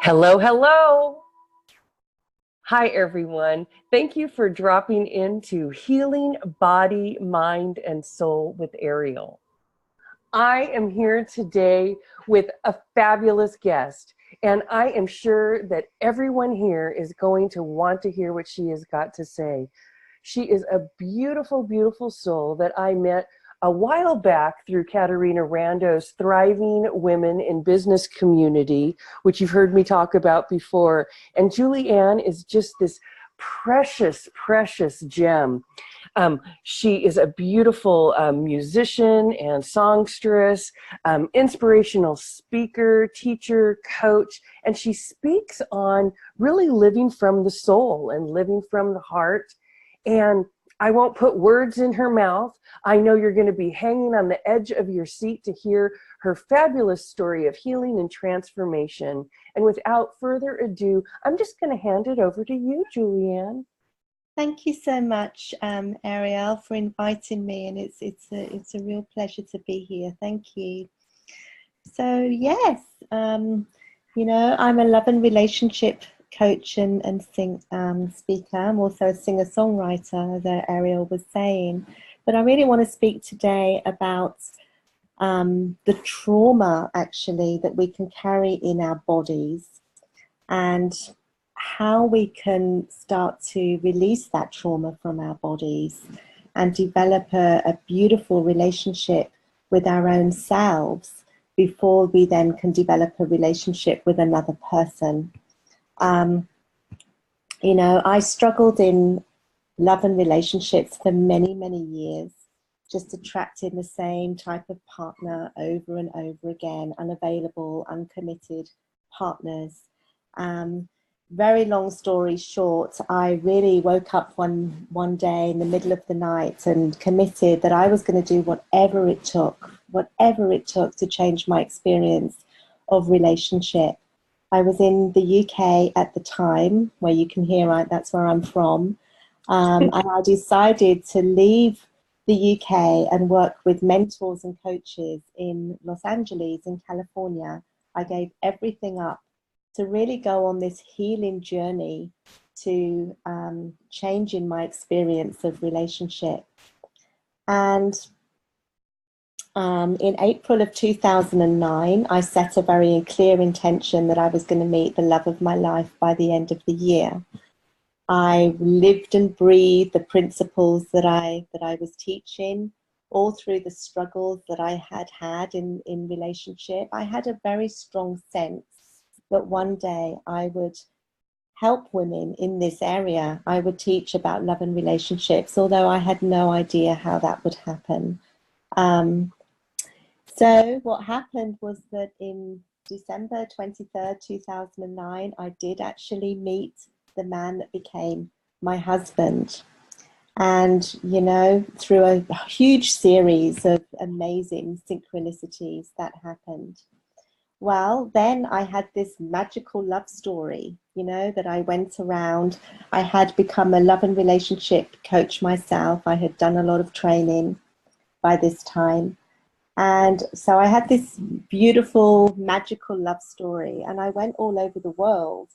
Hello, hello. Hi, everyone. Thank you for dropping into Healing Body, Mind, and Soul with Aeriol. I am here today with a fabulous guest, and I am sure that everyone here is going to want to hear what she has got to say. She is a beautiful, beautiful soul that I met a while back through Katarina Rando's Thriving Women in Business community, which you've heard me talk about before. And Julie-Anne is just this precious, precious gem. She is a beautiful musician and songstress, inspirational speaker, teacher, coach, and she speaks on really living from the soul and living from the heart. And I won't put words in her mouth. I know you're going to be hanging on the edge of your seat to hear her fabulous story of healing and transformation. And without further ado, I'm just going to hand it over to you, Julie-Anne. Thank you so much, Aeriol, for inviting me, and it's a real pleasure to be here. Thank you. So yes, you know, I'm a love and relationship coach and speaker. I'm also a singer-songwriter, as Aeriol was saying. But I really want to speak today about the trauma, actually, that we can carry in our bodies, and how we can start to release that trauma from our bodies and develop a beautiful relationship with our own selves before we then can develop a relationship with another person. You know, I struggled in love and relationships for many, many years, just attracting the same type of partner over and over again, unavailable, uncommitted partners. Very long story short, I really woke up one day in the middle of the night and committed that I was going to do whatever it took to change my experience of relationship. I was in the UK at the time, where you can hear, right, that's where I'm from. And I decided to leave the UK and work with mentors and coaches in Los Angeles, in California. I gave everything up to really go on this healing journey to changing my experience of relationship. And in April of 2009, I set a very clear intention that I was going to meet the love of my life by the end of the year. I lived and breathed the principles that I was teaching all through the struggles that I had in relationship. I had a very strong sense that one day I would help women in this area. I would teach about love and relationships, although I had no idea how that would happen. So what happened was that in December 23rd, 2009, I did actually meet the man that became my husband. And, you know, through a huge series of amazing synchronicities that happened. Well, then I had this magical love story, you know, that I went around. I had become a love and relationship coach myself. I had done a lot of training by this time. And so I had this beautiful, magical love story. And I went all over the world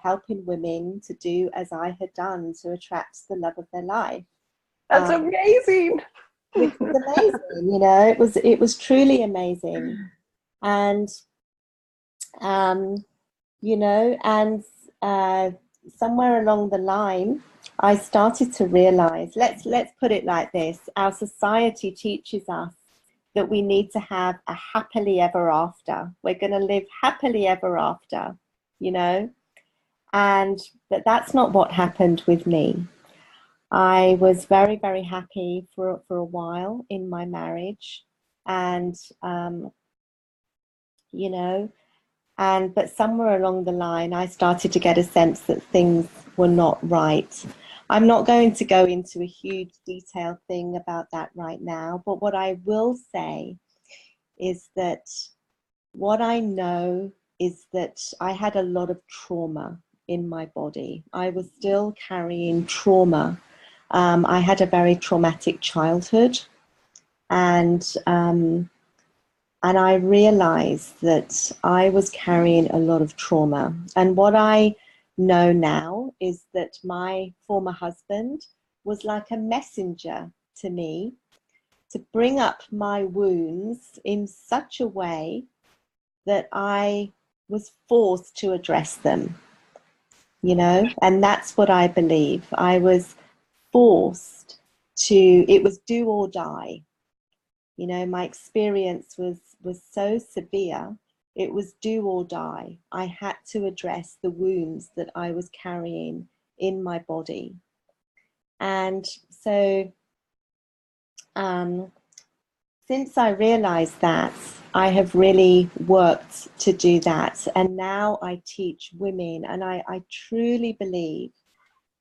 helping women to do as I had done to attract the love of their life. That's amazing. Which was amazing, you know, it was truly amazing. And, you know, and somewhere along the line, I started to realize, let's put it like this. Our society teaches us that we need to have a happily ever after. We're going to live happily ever after, you know, but that's not what happened with me. I was very, very happy for a while in my marriage, and you know, but somewhere along the line, I started to get a sense that things were not right. I'm not going to go into a huge detailed thing about that right now, but what I will say is that what I know is that I had a lot of trauma in my body. I was still carrying trauma. I had a very traumatic childhood, and And I realized that I was carrying a lot of trauma. And what I know now is that my former husband was like a messenger to me to bring up my wounds in such a way that I was forced to address them, you know, and that's what I believe. I was forced to, it was do or die. You know, my experience was so severe, it was do or die. I had to address the wounds that I was carrying in my body. And so since I realized that, I have really worked to do that. And now I teach women, and I truly believe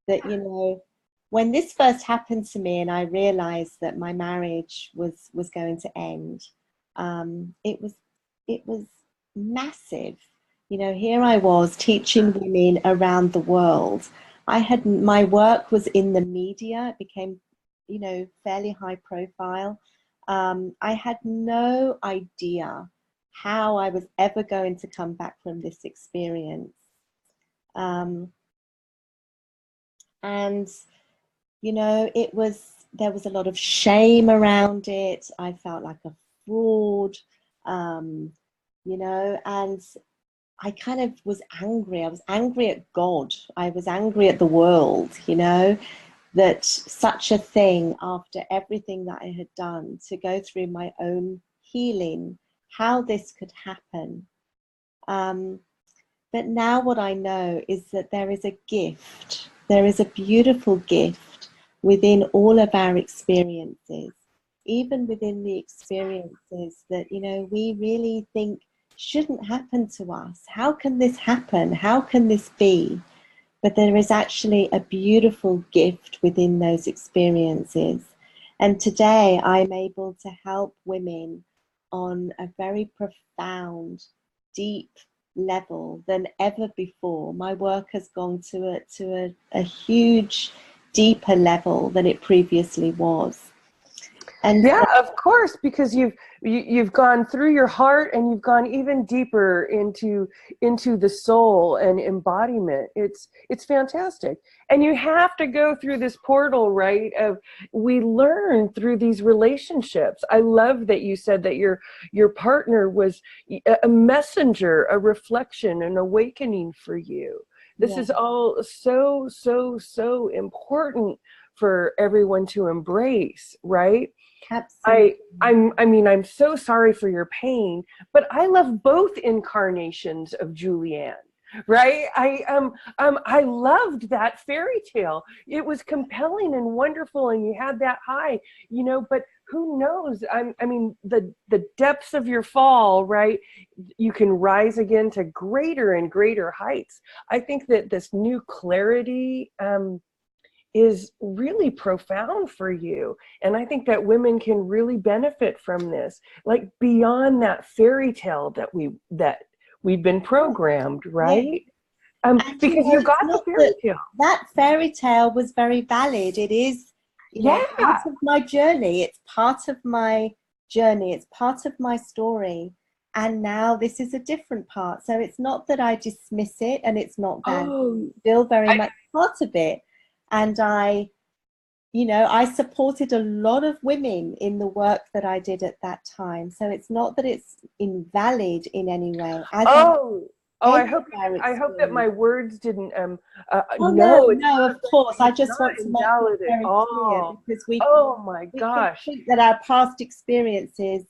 that, you know, when this first happened to me and I realized that my marriage was going to end, it was massive. You know, here I was teaching women around the world. My work was in the media. It became, you know, fairly high profile. I had no idea how I was ever going to come back from this experience. And you know, there was a lot of shame around it. I felt like a fraud, you know, and I kind of was angry. I was angry at God. I was angry at the world, you know, that such a thing, after everything that I had done to go through my own healing, how this could happen. But now what I know is that there is a gift. There is a beautiful gift within all of our experiences, even within the experiences that, you know, we really think shouldn't happen to us. How can this happen? How can this be? But there is actually a beautiful gift within those experiences. And today I'm able to help women on a very profound, deep level than ever before. My work has gone to a huge, deeper level than it previously was. And Yeah, of course, because you've gone through your heart and you've gone even deeper into the soul and embodiment. It's fantastic. And you have to go through this portal, right? Of we learn through these relationships. I love that you said that your partner was a messenger, a reflection, an awakening for you. This yeah, is all so, so, so important for everyone to embrace, right? absolutely. I mean, I'm so sorry for your pain, but I love both incarnations of Julie-Anne, right? I loved that fairy tale. It was compelling and wonderful, and you had that high, you know, but who knows? I mean, the depths of your fall, right? You can rise again to greater and greater heights. I think that this new clarity, is really profound for you. And I think that women can really benefit from this, like beyond that fairy tale that we've been programmed, Yeah. right? And you Because know, you it's got the not fairy that tale. that fairy tale was very valid. It is, you know, part Yeah. of my journey. It's part of my journey. It's part of my story. And now this is a different part. So it's not that I dismiss it and it's not valid. Oh, It's still very I, much part of it. And you know, I supported a lot of women in the work that I did at that time. So it's not that it's invalid in any way, as are oh, oh, any of our I hope that experiences. my words didn't, Oh no, no, it's no, not of going course. to be, I it's just not want to make it invalid at very clear all. because Oh my we can gosh. think that our past experiences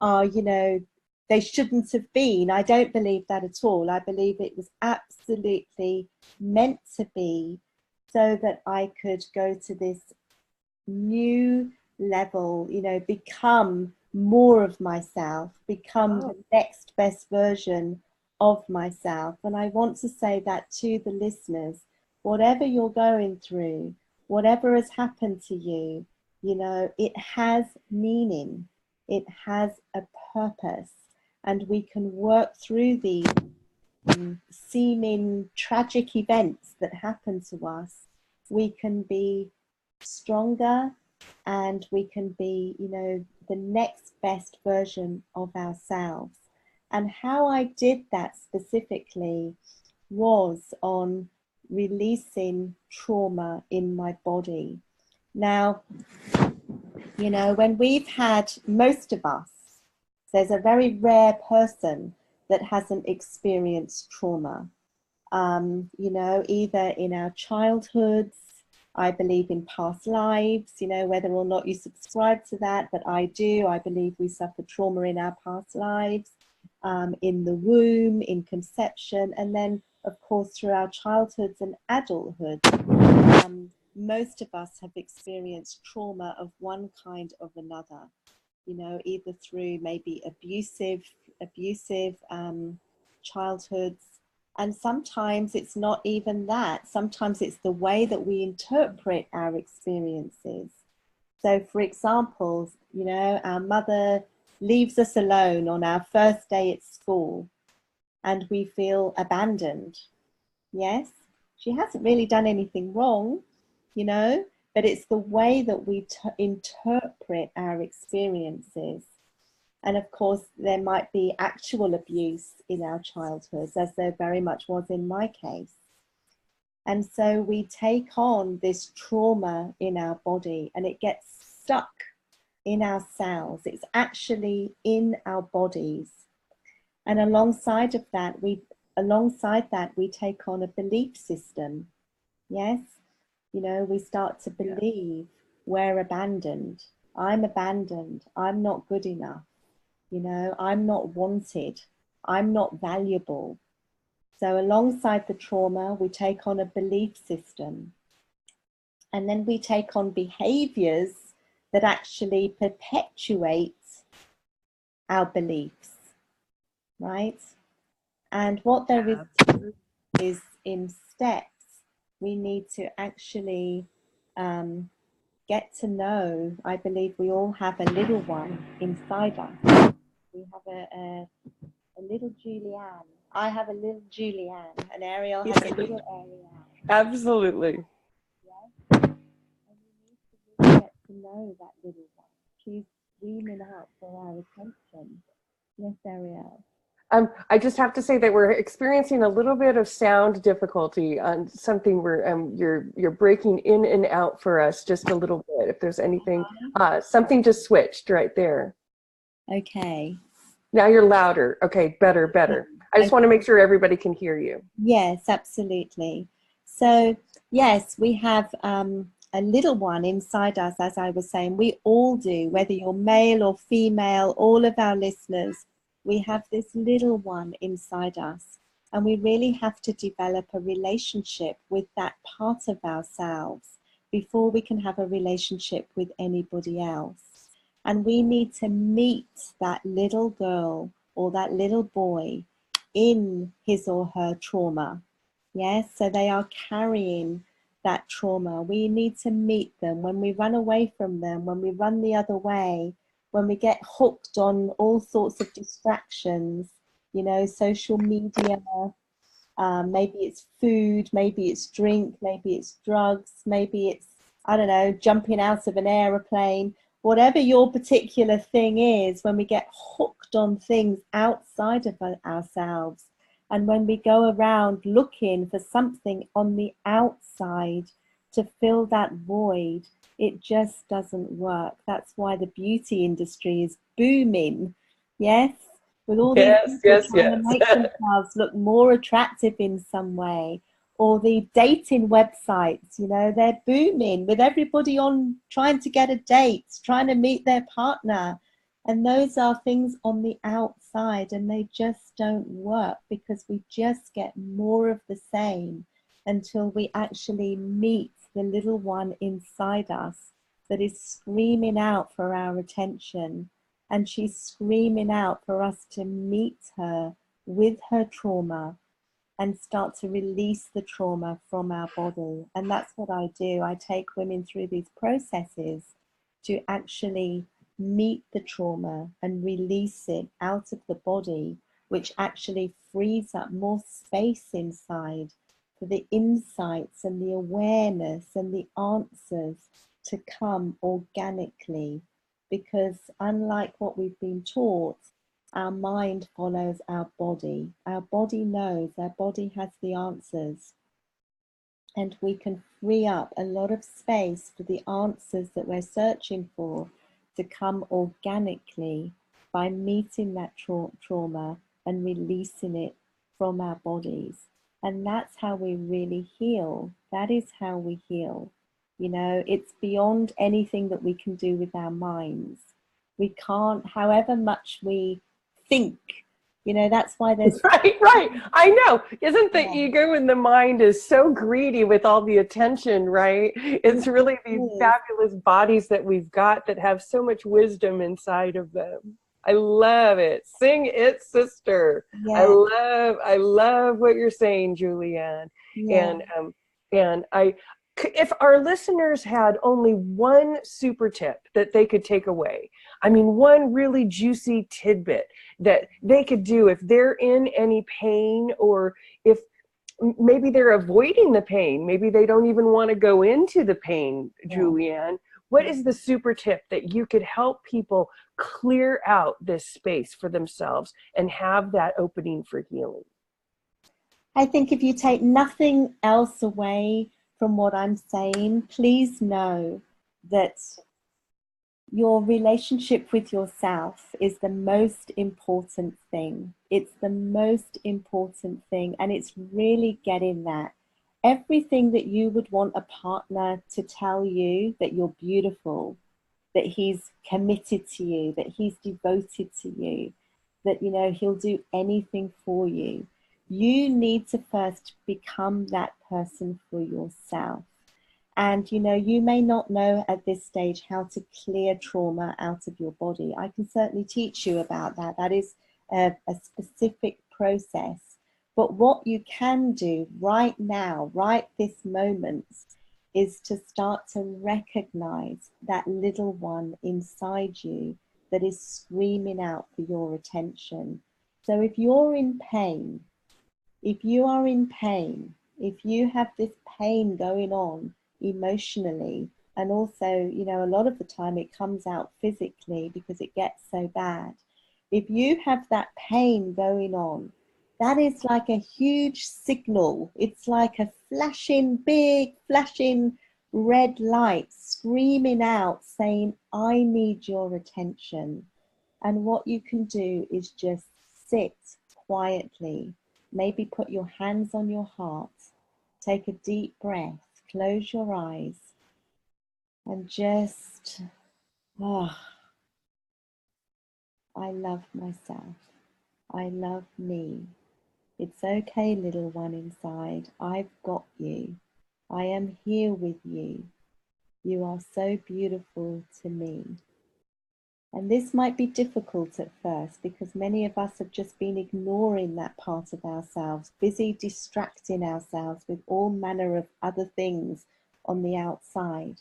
are, you know, they shouldn't have been. I don't believe that at all. I believe it was absolutely meant to be so that I could go to this new level, you know, become more of myself, become Oh, the next best version of myself. And I want to say that to the listeners, whatever you're going through, whatever has happened to you, you know, it has meaning, it has a purpose, and we can work through these seeming tragic events that happen to us. We can be stronger and we can be, you know, the next best version of ourselves. And how I did that specifically was on releasing trauma in my body. Now, you know, when we've had, most of us, there's a very rare person that hasn't experienced trauma. You know, either in our childhoods, I believe in past lives, you know, whether or not you subscribe to that, but I do. I believe we suffer trauma in our past lives, in the womb, in conception, and then, of course, through our childhoods and adulthood. Most of us have experienced trauma of one kind or another, you know, either through maybe abusive childhoods. And sometimes it's not even that. Sometimes it's the way that we interpret our experiences. So, for example, you know, our mother leaves us alone on our first day at school and we feel abandoned. Yes, she hasn't really done anything wrong, you know, but it's the way that we interpret our experiences. And of course, there might be actual abuse in our childhoods, as there very much was in my case. And so we take on this trauma in our body and it gets stuck in our cells. It's actually in our bodies. And alongside that, we take on a belief system. Yes, you know, we start to believe we're abandoned. I'm not good enough. You know, I'm not wanted. I'm not valuable. So alongside the trauma, we take on a belief system. And then we take on behaviors that actually perpetuate our beliefs, right? And what there is in steps, we need to actually get to know. I believe we all have a little one inside us. We have a little Julie-Anne. I have a little Julie-Anne, and Aeriol has a little Aeriol. Absolutely. Yes. And we need to really get to know that little one. She's screaming out for our attention. Yes, Aeriol. I just have to say that we're experiencing a little bit of sound difficulty on something where you're breaking in and out for us just a little bit. If there's anything, something just switched right there. Okay. Now you're louder. Okay, better, better. I just want to make sure everybody can hear you. Yes, absolutely. So yes, we have a little one inside us, as I was saying. We all do, whether you're male or female, all of our listeners, we have this little one inside us. And we really have to develop a relationship with that part of ourselves before we can have a relationship with anybody else. And we need to meet that little girl or that little boy in his or her trauma. Yes, so they are carrying that trauma. We need to meet them. When we run away from them, when we run the other way, when we get hooked on all sorts of distractions, you know, social media, maybe it's food, maybe it's drink, maybe it's drugs, maybe it's, I don't know, jumping out of an aeroplane, whatever your particular thing is, when we get hooked on things outside of ourselves, and when we go around looking for something on the outside to fill that void, it just doesn't work. That's why the beauty industry is booming. Yes, with all these people trying to make themselves look more attractive in some way, or the dating websites, you know, they're booming with everybody on trying to get a date, trying to meet their partner. And those are things on the outside, and they just don't work because we just get more of the same until we actually meet the little one inside us that is screaming out for our attention. And she's screaming out for us to meet her with her trauma and start to release the trauma from our body. And that's what I do. I take women through these processes to actually meet the trauma and release it out of the body, which actually frees up more space inside for the insights and the awareness and the answers to come organically. because unlike what we've been taught, our mind follows our body. Our body knows, our body has the answers. And we can free up a lot of space for the answers that we're searching for to come organically by meeting that trauma and releasing it from our bodies. And that's how we really heal. That is how we heal. You know, it's beyond anything that we can do with our minds. We can't, however much we think, you know, that's why there's... Right, right. I know. Isn't the ego in the mind is so greedy with all the attention, right? It's really these fabulous bodies that we've got that have so much wisdom inside of them. I love it. Sing it, sister. Yeah. I love what you're saying, Julie-Anne. Yeah. And if our listeners had only one super tip that they could take away, I mean, one really juicy tidbit that they could do if they're in any pain, or if maybe they're avoiding the pain, maybe they don't even want to go into the pain, Julie-Anne, what is the super tip that you could help people clear out this space for themselves and have that opening for healing? I think if you take nothing else away from what I'm saying, please know that your relationship with yourself is the most important thing. It's the most important thing, and it's really getting that. Everything that you would want a partner to tell you, that you're beautiful, that he's committed to you, that he's devoted to you, that, you know, he'll do anything for you. You need to first become that person for yourself. And, you know, you may not know at this stage how to clear trauma out of your body. I can certainly teach you about that. That is a specific process. But what you can do right now, right this moment, is to start to recognize that little one inside you that is screaming out for your attention. So if you're in pain, if you are in pain, if you have this pain going on emotionally, and also, you know, a lot of the time it comes out physically because it gets so bad. If you have that pain going on, that is like a huge signal. It's like a flashing, big flashing red light screaming out saying, I need your attention. And what you can do is just sit quietly, maybe put your hands on your heart, take a deep breath, close your eyes, and just, I love myself. I love me. It's okay, little one inside. I've got you. I am here with you. You are so beautiful to me. And this might be difficult at first because many of us have just been ignoring that part of ourselves, busy distracting ourselves with all manner of other things on the outside.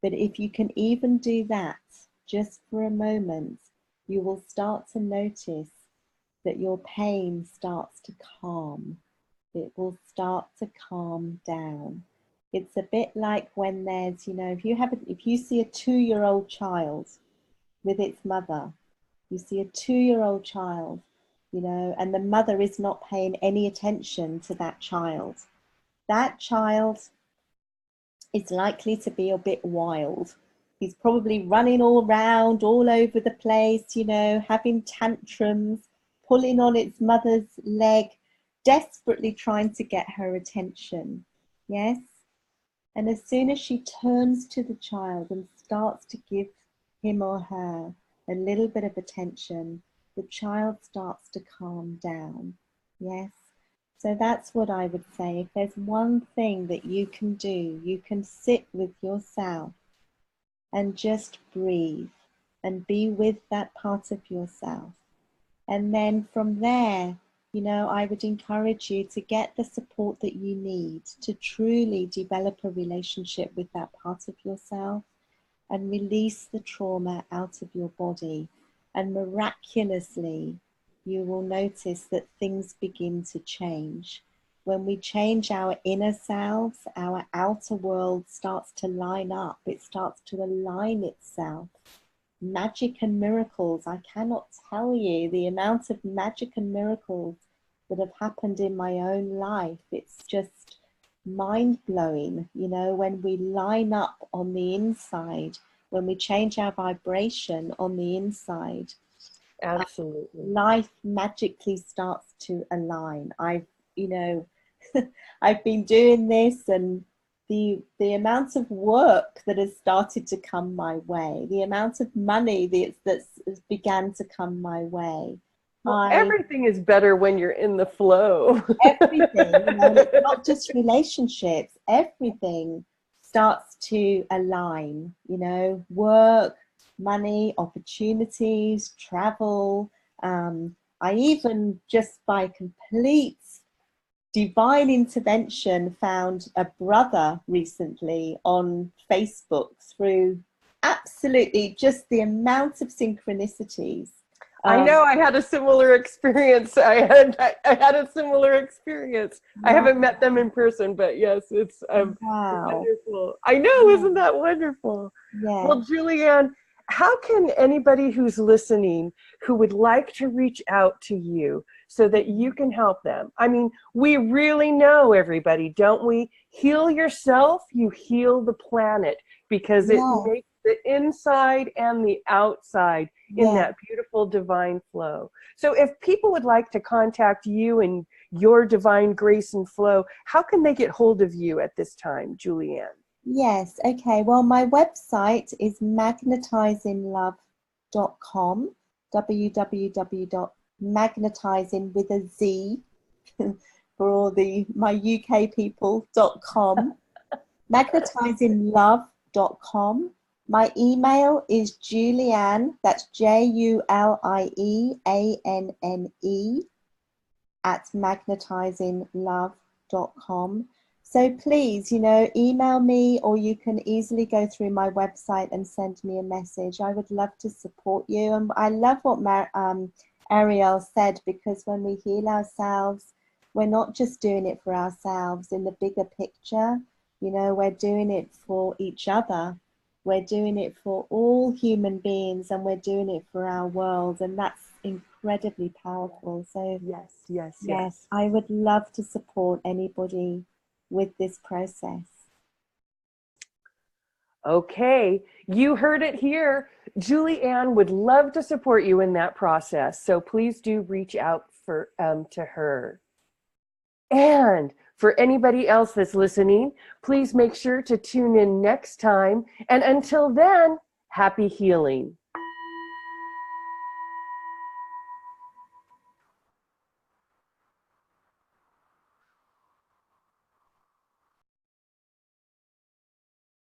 But if you can even do that just for a moment, you will start to notice that your pain starts to calm. It will start to calm down. It's a bit like when there's, you know, if you see a 2-year-old child with its mother, you see a 2-year-old child, you know, and the mother is not paying any attention to that child. That child is likely to be a bit wild. He's probably running all around, all over the place, you know, having tantrums, pulling on its mother's leg, desperately trying to get her attention. Yes? And as soon as she turns to the child and starts to give him or her a little bit of attention, the child starts to calm down. Yes? So that's what I would say. If there's one thing that you can do, you can sit with yourself and just breathe and be with that part of yourself. And then from there, you know, I would encourage you to get the support that you need to truly develop a relationship with that part of yourself and release the trauma out of your body. And miraculously, you will notice that things begin to change. When we change our inner selves, our outer world starts to line up. It starts to align itself magic and miracles. I cannot tell you the amount of magic and miracles that have happened in my own life. It's just mind-blowing, you know, when we line up on the inside, when we change our vibration on the inside, Absolutely. life magically starts to align. You know, I've been doing this, and the amount of work that has started to come my way, the amount of money that's began to come my way. Well, everything is better when you're in the flow. Everything, you know, and it's not just relationships, everything starts to align, you know, work, money, opportunities, travel. I even, just by complete divine intervention, found a brother recently on Facebook through absolutely just the amount of synchronicities. I know, I had a similar experience. I had a similar experience. Wow. I haven't met them in person, but yes, it's wonderful. I know, isn't that wonderful? Yeah. Well, Julie-Anne, how can anybody who's listening who would like to reach out to you so that you can help them? I mean, we really know, everybody, don't we? Heal yourself, you heal the planet, because it makes the inside and the outside in that beautiful divine flow. So if people would like to contact you and your divine grace and flow, how can they get hold of you at this time, Julie-Anne? Yes, okay. Well, my website is magnetizinglove.com, www.magnetizing with a Z for all my UK people.com, magnetizinglove.com. My email is Julie-Anne, that's JULIEANNE @magnetizinglove.com. So please, you know, email me, or you can easily go through my website and send me a message. I would love to support you. And I love what Aeriol said, because when we heal ourselves, we're not just doing it for ourselves in the bigger picture. You know, we're doing it for each other. We're doing it for all human beings, and we're doing it for our world. And that's incredibly powerful. So yes, I would love to support anybody with this process. Okay, you heard it here. Julie-Anne would love to support you in that process. So please do reach out to her. And for anybody else that's listening, please make sure to tune in next time. And until then, happy healing.